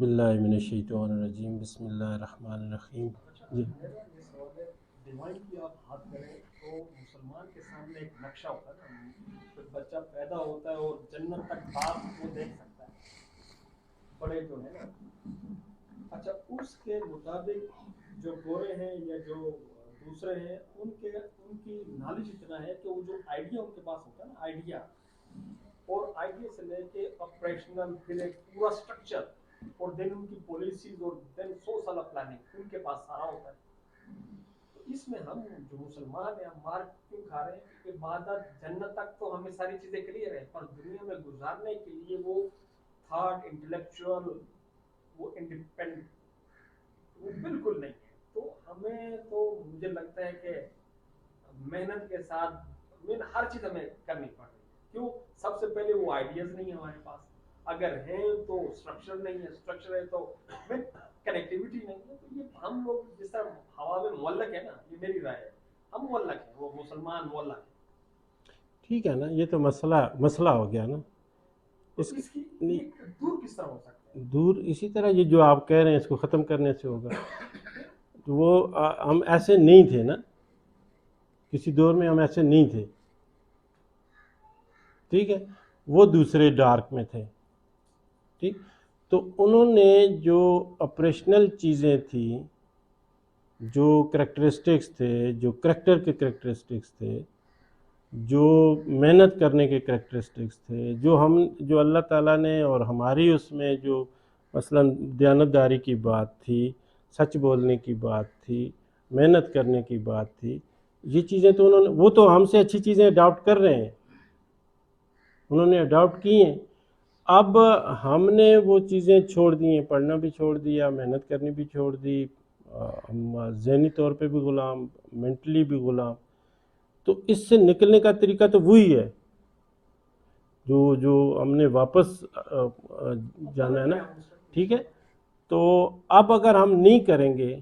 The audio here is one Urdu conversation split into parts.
باللہ من الشیطان الرجیم بسم اللہ الرحمن الرحیم. جی میرا یہ سوال ہے، ڈیوائن کی آپ بات کریں تو مسلمان کے سامنے ایک نقشہ ہوتا ہے نا، جب بچہ پیدا ہوتا ہے اور جنت تک باپ وہ دیکھ سکتا ہے، بڑے جو ہے نا، اچھا اس کے مطابق جو گورے ہیں یا جو دوسرے ہیں ان کی نالج اتنا ہے کہ وہ جو آئیڈیا ان کے پاس ہوتا ہے نا، آئیڈیا اور آئیڈیا سے لے کے آپریشنل پھر ایک پورا سٹرکچر اور دین ان کی پالیسیز اور دین 100 سالہ پلاننگ ان کے پاس سارا ہوتا ہے. تو اس میں ہم جو مسلمان ہیں ہم مار کیوں کھا رہے ہیں کہ عبادت جنت تک تو ہمیں ساری چیزیں کلیئر ہیں، پر دنیا میں گزارنے کے لیے وہ تھاٹ انٹلیکچوئل وہ انڈیپینڈنٹ وہ بالکل نہیں ہے. تو ہمیں تو مجھے لگتا ہے کہ محنت کے ساتھ ہر چیز ہمیں کرنی پڑ رہی ہے. کیوں؟ سب سے پہلے وہ آئیڈیاز نہیں ہے ہمارے پاس، اگر ہیں تو اسٹرکچر نہیں ہے، اسٹرکچر ہے تو کنیکٹیوٹی نہیں ہے. تو یہ ہم لوگ جس طرح ہوا میں معلق ہے نا، یہ میری رائے ہے، ہم معلق ہیں، وہ مسلمان معلق ہیں. ٹھیک ہے نا، یہ تو مسئلہ ہو گیا نا. اس کی یہ دور کس طرح ہو سکتا ہے؟ دور اسی طرح یہ جو آپ کہہ رہے ہیں اس کو ختم کرنے سے ہوگا. تو وہ ہم ایسے نہیں تھے نا، کسی دور میں ہم ایسے نہیں تھے، ٹھیک ہے. وہ دوسرے ڈارک میں تھے، ٹھیک. تو انہوں نے جو آپریشنل چیزیں تھیں، جو کریکٹرسٹکس تھے، جو کریکٹر کے کریکٹرسٹکس تھے، جو محنت کرنے کے کریکٹرسٹکس تھے، جو اللہ تعالیٰ نے اور ہماری اس میں جو مثلا دیانتداری کی بات تھی، سچ بولنے کی بات تھی، محنت کرنے کی بات تھی، یہ چیزیں تو وہ تو ہم سے اچھی چیزیں اڈاپٹ کر رہے ہیں، انہوں نے اڈاپٹ کی ہیں. اب ہم نے وہ چیزیں چھوڑ دی ہیں، پڑھنا بھی چھوڑ دیا، محنت کرنی بھی چھوڑ دی، ہم ذہنی طور پہ بھی غلام، مینٹلی بھی غلام. تو اس سے نکلنے کا طریقہ تو وہی ہے جو ہم نے واپس جانا ہے نا، ٹھیک ہے. تو اب اگر ہم نہیں کریں گے،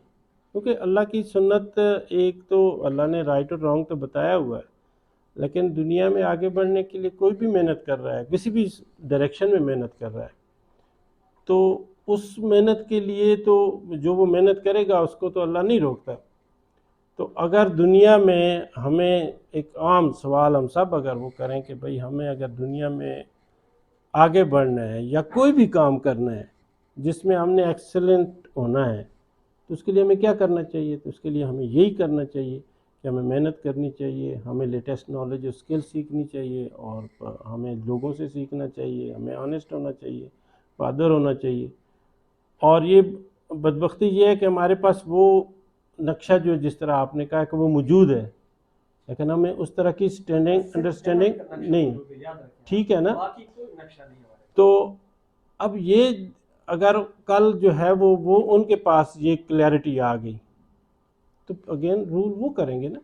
کیونکہ اللہ کی سنت ایک تو اللہ نے رائٹ اور رانگ تو بتایا ہوا ہے، لیکن دنیا میں آگے بڑھنے کے لیے کوئی بھی محنت کر رہا ہے، کسی بھی ڈائریکشن میں محنت کر رہا ہے، تو اس محنت کے لیے تو جو وہ محنت کرے گا اس کو تو اللہ نہیں روکتا. تو اگر دنیا میں ہمیں ایک عام سوال ہم سب اگر وہ کریں کہ بھئی ہمیں اگر دنیا میں آگے بڑھنا ہے یا کوئی بھی کام کرنا ہے جس میں ہم نے ایکسلنٹ ہونا ہے، تو اس کے لیے ہمیں کیا کرنا چاہیے؟ تو اس کے لیے ہمیں یہی کرنا چاہیے کہ ہمیں محنت کرنی چاہیے، ہمیں لیٹسٹ نالج اور اسکل سیکھنی چاہیے، اور ہمیں لوگوں سے سیکھنا چاہیے، ہمیں آنیسٹ ہونا چاہیے، پادر ہونا چاہیے. اور یہ بدبختی یہ ہے کہ ہمارے پاس وہ نقشہ جو جس طرح آپ نے کہا کہ وہ موجود ہے، لیکن ہمیں اس طرح کی انڈرسٹینڈنگ نہیں، ٹھیک ہے نا. باقی کوئی نقشہ نہیں ہے. تو اب یہ اگر کل جو ہے وہ ان کے پاس یہ کلیئرٹی آ گئی تو اگین رول وہ کریں گے نا.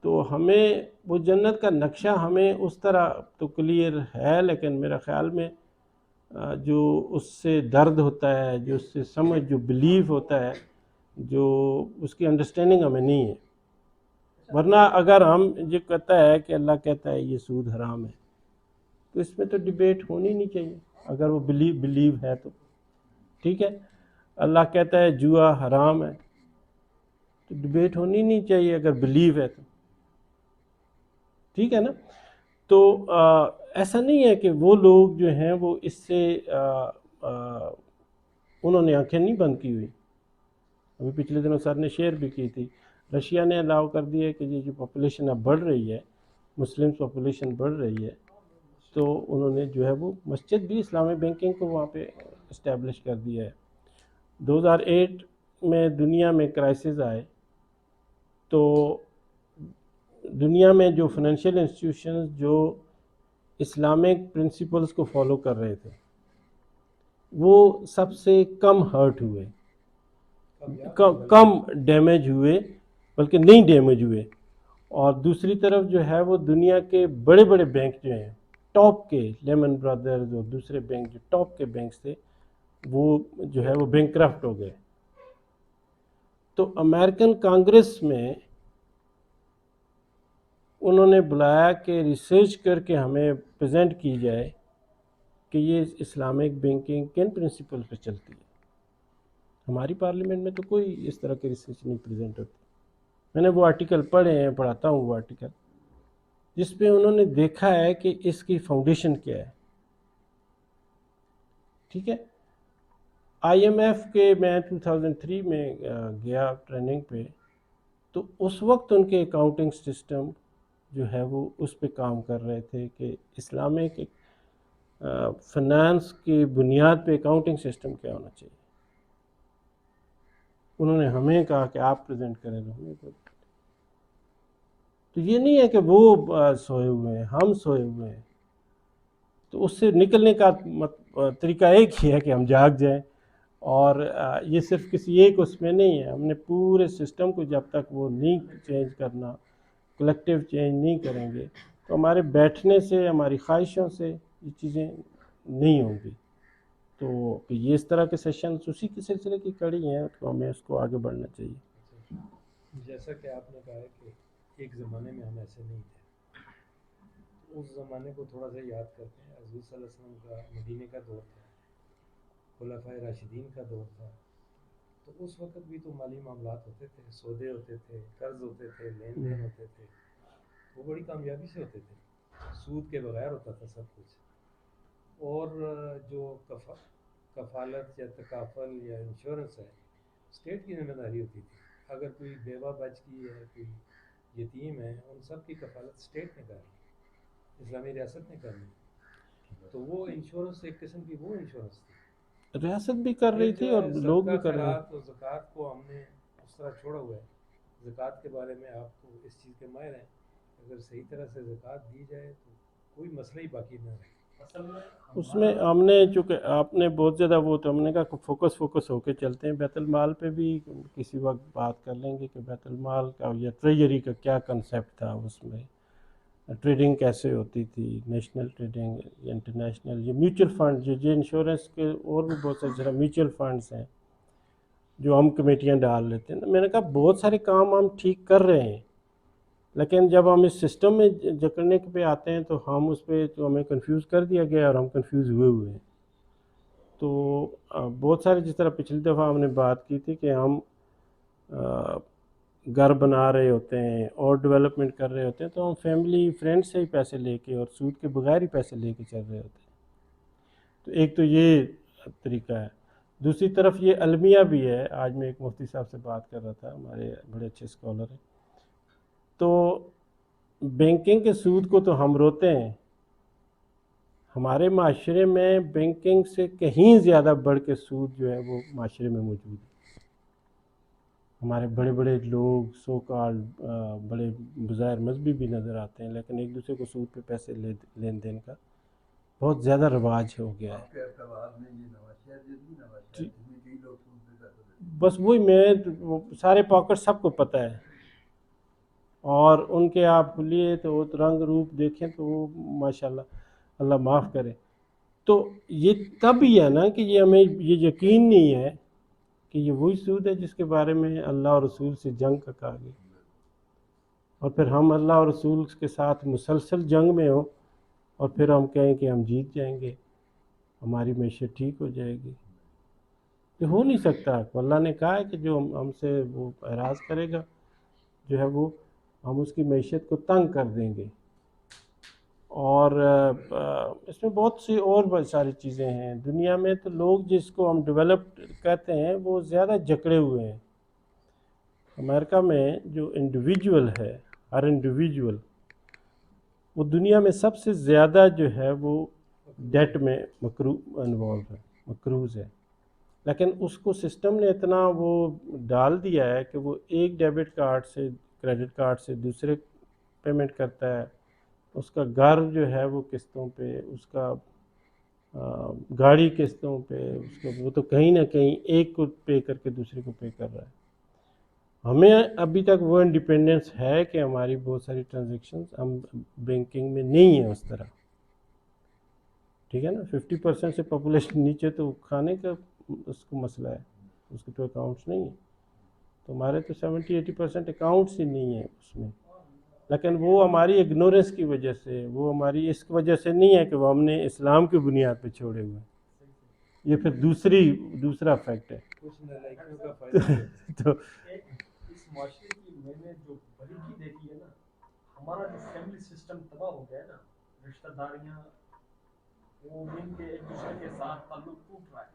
تو ہمیں وہ جنت کا نقشہ ہمیں اس طرح تو کلیئر ہے، لیکن میرا خیال میں جو اس سے درد ہوتا ہے، جو اس سے سمجھ، جو بلیف ہوتا ہے، جو اس کی انڈرسٹینڈنگ ہمیں نہیں ہے. ورنہ اگر ہم یہ کہتا ہے کہ اللہ کہتا ہے یہ سود حرام ہے، تو اس میں تو ڈیبیٹ ہونی نہیں چاہیے اگر وہ بلیو ہے تو، ٹھیک ہے. اللہ کہتا ہے جوا حرام ہے، تو ڈیبیٹ ہونی نہیں چاہیے اگر بلیو ہے تو، ٹھیک ہے نا. تو ایسا نہیں ہے کہ وہ لوگ جو ہیں وہ اس سے انہوں نے آنکھیں نہیں بند کی ہوئی. ابھی پچھلے دنوں سر نے شیئر بھی کی تھی، رشیا نے الاؤ کر دیا ہے کہ یہ جو پاپولیشن اب بڑھ رہی ہے، مسلم پاپولیشن بڑھ رہی ہے، تو انہوں نے جو ہے وہ مسجد بھی اسلامی بینکنگ کو وہاں پہ اسٹیبلش کر دیا ہے. 2008 میں دنیا میں کرائسس آئے تو دنیا میں جو فائنینشیل انسٹیٹیوشنز جو اسلامک پرنسپلز کو فالو کر رہے تھے وہ سب سے کم ہرٹ ہوئے، کم ڈیمیج ہوئے، بلکہ نہیں ڈیمیج ہوئے. اور دوسری طرف جو ہے وہ دنیا کے بڑے بڑے بینک جو ہیں ٹاپ کے، لیمن برادرز اور دوسرے بینک جو ٹاپ کے بینکس تھے، وہ جو ہے وہ بینکرفٹ ہو گئے. تو امریکن کانگریس میں انہوں نے بلایا کہ ریسرچ کر کے ہمیں پریزنٹ کی جائے کہ یہ اسلامک بینکنگ کن پرنسپل پہ چلتی ہے. ہماری پارلیمنٹ میں تو کوئی اس طرح کی ریسرچ نہیں پریزنٹ ہوتی. میں نے وہ آرٹیکل پڑھے ہیں, پڑھاتا ہوں وہ آرٹیکل, جس پہ انہوں نے دیکھا ہے کہ اس کی فاؤنڈیشن کیا ہے. ٹھیک ہے, آئی ایم ایف کے میں 2003 میں گیا ٹریننگ پہ, تو اس وقت ان کے اکاؤنٹنگ سسٹم جو ہے وہ اس پہ کام کر رہے تھے کہ اسلامک فنانس کی بنیاد پہ اکاؤنٹنگ سسٹم کیا ہونا چاہیے. انہوں نے ہمیں کہا کہ آپ پریزنٹ کریں, تو ہمیں تو یہ نہیں ہے کہ وہ سوئے ہوئے ہیں, ہم سوئے ہوئے ہیں. تو اس سے نکلنے کا طریقہ ایک ہی ہے کہ ہم جاگ جائیں, اور یہ صرف کسی ایک اس میں نہیں ہے. ہم نے پورے سسٹم کو جب تک وہ نہیں چینج کرنا, کلیکٹیو چینج نہیں کریں گے, تو ہمارے بیٹھنے سے, ہماری خواہشوں سے یہ چیزیں نہیں ہوں گی. تو یہ اس طرح کے سیشنز اسی کے سلسلے کی کڑی ہیں, تو ہمیں اس کو آگے بڑھنا چاہیے. جیسا کہ آپ نے کہا ہے کہ ایک زمانے میں ہم ایسے نہیں تھے, اس زمانے کو تھوڑا سا یاد کرتے ہیں. حضور صلی اللہ علیہ وسلم کا مدینے کا دور تھا, خلفائے راشدین کا دور تھا, تو اس وقت بھی تو مالی معاملات ہوتے تھے, سودے ہوتے تھے, قرض ہوتے تھے, لین دین ہوتے تھے, وہ بڑی کامیابی سے ہوتے تھے, سود کے بغیر ہوتا تھا سب کچھ. اور جو کفالت یا تکافل یا انشورنس ہے, اسٹیٹ کی ذمہ داری ہوتی تھی. اگر کوئی بیوہ بچ کی ہے, کوئی یتیم ہے, ان سب کی کفالت اسٹیٹ نے کرنی, اسلامی ریاست نے کرنی. تو وہ انشورنس ایک قسم کی وہ انشورنس تھی. ریاست بھی کر رہی تھی اور لوگ بھی کر رہے ہیں. صدقہ خیرات اور زکوٰۃ کو ہم نے اس طرح چھوڑا ہوا ہے. زکوٰۃ کے بارے میں آپ کو اس چیز کے ماہر ہیں, اگر صحیح طرح سے زکوٰۃ دی جائے تو کوئی مسئلہ ہی باقی نہ رہے. اس میں ہم نے, چونکہ آپ نے بہت زیادہ وہ, تو ہم نے کہا فوکس ہو کے چلتے ہیں. بیت المال پہ بھی کسی وقت بات کر لیں گے کہ بیت المال کا یا ٹریجری کا کیا کنسیپٹ تھا, اس میں ٹریڈنگ کیسے ہوتی تھی, نیشنل ٹریڈنگ, انٹرنیشنل, یہ میوچل فنڈ, جو انشورنس کے اور بھی بہت سارے میوچل فنڈز ہیں جو ہم کمیٹیاں ڈال لیتے ہیں. میں نے کہا بہت سارے کام ہم ٹھیک کر رہے ہیں, لیکن جب ہم اس سسٹم میں جکڑنے پہ آتے ہیں تو ہم اس پہ, تو ہمیں کنفیوز کر دیا گیا اور ہم کنفیوز ہوئے ہیں. تو بہت سارے, جس طرح پچھلی دفعہ ہم نے بات کی تھی کہ ہم گھر بنا رہے ہوتے ہیں اور ڈیولپمنٹ کر رہے ہوتے ہیں, تو ہم فیملی فرینڈ سے ہی پیسے لے کے اور سود کے بغیر ہی پیسے لے کے چل رہے ہوتے ہیں. تو ایک تو یہ طریقہ ہے. دوسری طرف یہ المیہ بھی ہے. آج میں ایک مفتی صاحب سے بات کر رہا تھا, ہمارے بڑے اچھے اسکالر ہیں. تو بینکنگ کے سود کو تو ہم روتے ہیں, ہمارے معاشرے میں بینکنگ سے کہیں زیادہ بڑھ کے سود جو ہے وہ معاشرے میں موجود ہے. ہمارے بڑے بڑے لوگ سو کال بڑے بظاہر مذہبی بھی نظر آتے ہیں, لیکن ایک دوسرے کو سود پہ پیسے لین دین کا بہت زیادہ رواج ہو گیا ہے. بس وہی, میں سارے پاکٹ سب کو پتہ ہے, اور ان کے آپ لیے تو وہ رنگ روپ دیکھیں تو وہ ماشاءاللہ, اللہ معاف کرے. تو یہ تب ہی ہے نا کہ یہ ہمیں یہ یقین نہیں ہے کہ یہ وہی سود ہے جس کے بارے میں اللہ اور رسول سے جنگ کا کہا گیا, اور پھر ہم اللہ اور رسول کے ساتھ مسلسل جنگ میں ہوں, اور پھر ہم کہیں کہ ہم جیت جائیں گے, ہماری معیشت ٹھیک ہو جائے گی. یہ ہو نہیں سکتا. اللہ نے کہا ہے کہ جو ہم سے وہ اعراض کرے گا جو ہے وہ, ہم اس کی معیشت کو تنگ کر دیں گے. اور اس میں بہت سی اور بہت ساری چیزیں ہیں دنیا میں. تو لوگ جس کو ہم ڈیولپڈ کہتے ہیں وہ زیادہ جکڑے ہوئے ہیں. امریکہ میں جو انڈیویجول ہے, ہر انڈیویجول, وہ دنیا میں سب سے زیادہ جو ہے وہ ڈیٹ میں مقروض ہے. لیکن اس کو سسٹم نے اتنا وہ ڈال دیا ہے کہ وہ ایک ڈیبٹ کارڈ سے, کریڈٹ کارڈ سے دوسرے پیمنٹ کرتا ہے. اس کا گھر جو ہے وہ قسطوں پہ, اس کا گاڑی قسطوں پہ, اس کا وہ تو کہیں نہ کہیں ایک کو پے کر کے دوسرے کو پے کر رہا ہے. ہمیں ابھی تک وہ انڈیپینڈنس ہے کہ ہماری بہت ساری ٹرانزیکشنز ہم بینکنگ میں نہیں ہیں اس طرح. ٹھیک ہے نا, 50% سے پاپولیشن نیچے, تو کھانے کا اس کو مسئلہ ہے, اس کے تو اکاؤنٹس نہیں ہیں. تو ہمارے تو 70-80% اکاؤنٹس ہی نہیں ہیں اس میں. لیکن وہ ہماری اگنورنس کی وجہ سے، وہ ہماری اس وجہ سے نہیں ہے کہ وہ ہم نے اسلام کی بنیاد پہ چھوڑے ہوئے ہیں. یہ پھر دوسرا فیکٹ ہے. کچھ نالائکیوں کا فائدہ بھی ہوتا ہے. تو ایک اس معاشرے کی میں نے جو بریکی دیکھی ہے نا، ہمارا جو فیملی سسٹم تباہ ہو گیا ہے نا، رشتہ داریاں وہ مل کے ایک دوسرے کے ساتھ تعلق ٹوٹ رہا ہے.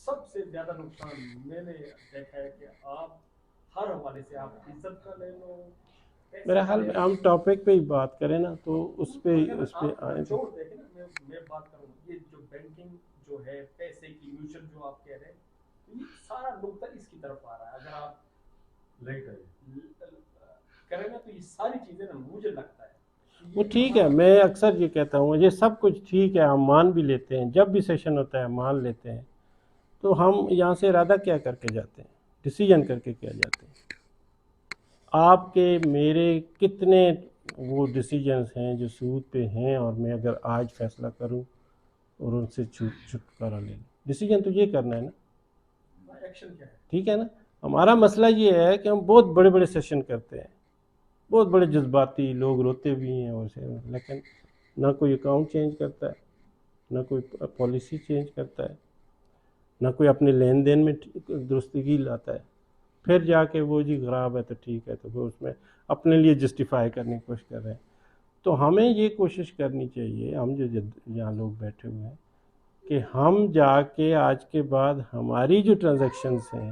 سب سے زیادہ نقصان میں نے دیکھا ہے کہ آپ ہر حوالے سے آپ عزت کا لے لو، پیسے میرا کا حال لے لو. ہم ٹاپک پہ ہی بات کریں نا تو اس پہ اگر آپ آئیں. چھوڑ دیکھیں نا، میں بات کروں یہ جو بینکنگ جو ہے، پیسے کی میوچل جو آپ کہہ رہے ہیں، تو یہ سارا نقطہ اس کی طرف آ رہا ہے. اگر آپ لائٹ آئی کریں نا تو یہ ساری چیزیں نا مجھے لگتا ہے کہ وہ یہ ٹھیک ہے، ہمارا- میں اکثر یہ کہتا ہوں یہ سب کچھ ٹھیک ہے، ہم مان بھی لیتے ہیں، جب بھی سیشن ہوتا ہے مان لیتے ہیں. تو ہم یہاں سے ارادہ کیا کر کے جاتے ہیں؟ ڈیسیجن کر کے کیا جاتے ہیں؟ آپ کے میرے کتنے وہ ڈیسیجنز ہیں جو سود پہ ہیں، اور میں اگر آج فیصلہ کروں اور ان سے چھٹکارا لے لوں. ڈیسیجن تو یہ کرنا ہے نا، ایکشن کیا ہے. ٹھیک ہے نا. ہمارا مسئلہ یہ ہے کہ ہم بہت بڑے بڑے سیشن کرتے ہیں، بہت بڑے جذباتی لوگ روتے بھی ہیں اسے، لیکن نہ کوئی اکاؤنٹ چینج کرتا ہے، نہ کوئی پالیسی چینج کرتا ہے، نہ کوئی اپنے لین دین میں درستگی لاتا ہے. پھر جا کے وہ جی خراب ہے تو ٹھیک ہے، تو وہ اس میں اپنے لیے جسٹیفائی کرنے کی کوشش کر رہے ہیں. تو ہمیں یہ کوشش کرنی چاہیے، ہم جو یہاں لوگ بیٹھے ہوئے ہیں، کہ ہم جا کے آج کے بعد ہماری جو ٹرانزیکشنز ہیں،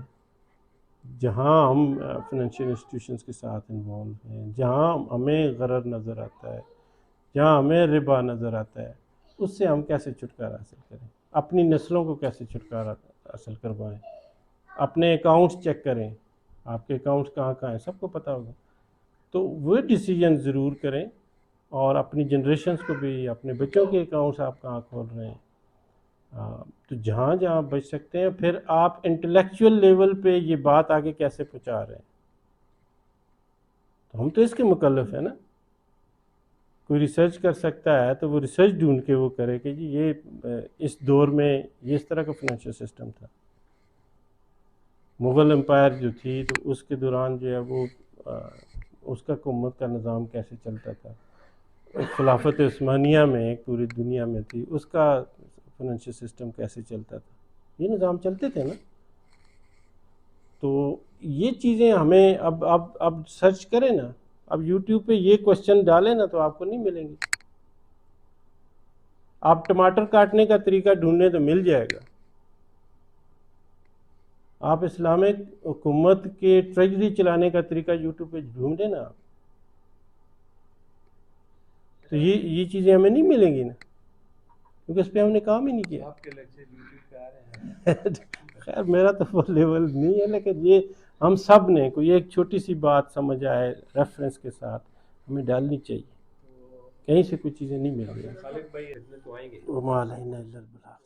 جہاں ہم فنانشیل انسٹیٹیوشنز کے ساتھ انوالو ہیں، جہاں ہمیں غرر نظر آتا ہے، جہاں ہمیں ربا نظر آتا ہے، اس سے ہم کیسے چھٹکارا حاصل کریں، اپنی نسلوں کو کیسے چھٹکارا حاصل کروائیں. اپنے اکاؤنٹس چیک کریں، آپ کے اکاؤنٹس کہاں کہاں ہیں سب کو پتہ ہوگا. تو وہ ڈیسیجن ضرور کریں، اور اپنی جنریشنز کو بھی، اپنے بچوں کے اکاؤنٹس آپ کہاں کھول رہے ہیں. تو جہاں جہاں بچ سکتے ہیں، پھر آپ انٹلیکچوئل لیول پہ یہ بات آگے کیسے پہنچا رہے ہیں. تو ہم تو اس کے مکلف ہیں نا. کوئی ریسرچ کر سکتا ہے تو وہ ریسرچ ڈھونڈ کے وہ کرے کہ جی یہ اس دور میں یہ اس طرح کا فنانشل سسٹم تھا. مغل امپائر جو تھی تو اس کے دوران جو ہے وہ اس کا حکومت کا نظام کیسے چلتا تھا. خلافت عثمانیہ میں پوری دنیا میں تھی، اس کا فنانشل سسٹم کیسے چلتا تھا. یہ نظام چلتے تھے نا. تو یہ چیزیں ہمیں اب سرچ کریں نا، اب یوٹیوب پہ یہ کوشچن ڈالیں نا تو آپ کو نہیں ملیں گے. آپ ٹماٹر کاٹنے کا طریقہ ڈھونڈنے تو مل جائے گا. آپ اسلامک حکومت کے ٹریجری چلانے کا طریقہ یوٹیوب پہ ڈھونڈیں نا آپ، تو یہ چیزیں ہمیں نہیں ملیں گی نا، کیونکہ اس پہ ہم نے کام ہی نہیں کیا. آپ کے لیکچر یوٹیوب پہ آ رہے ہیں. خیر میرا تو وہ لیول نہیں ہے، لیکن یہ ہم سب نے کوئی ایک چھوٹی سی بات سمجھ آئے ریفرنس کے ساتھ ہمیں ڈالنی چاہیے. تو کہیں سے کوئی چیزیں نہیں مل رہی. خالد بھائی اتنے تو آئیں گے. وما علینا الا البلاغ.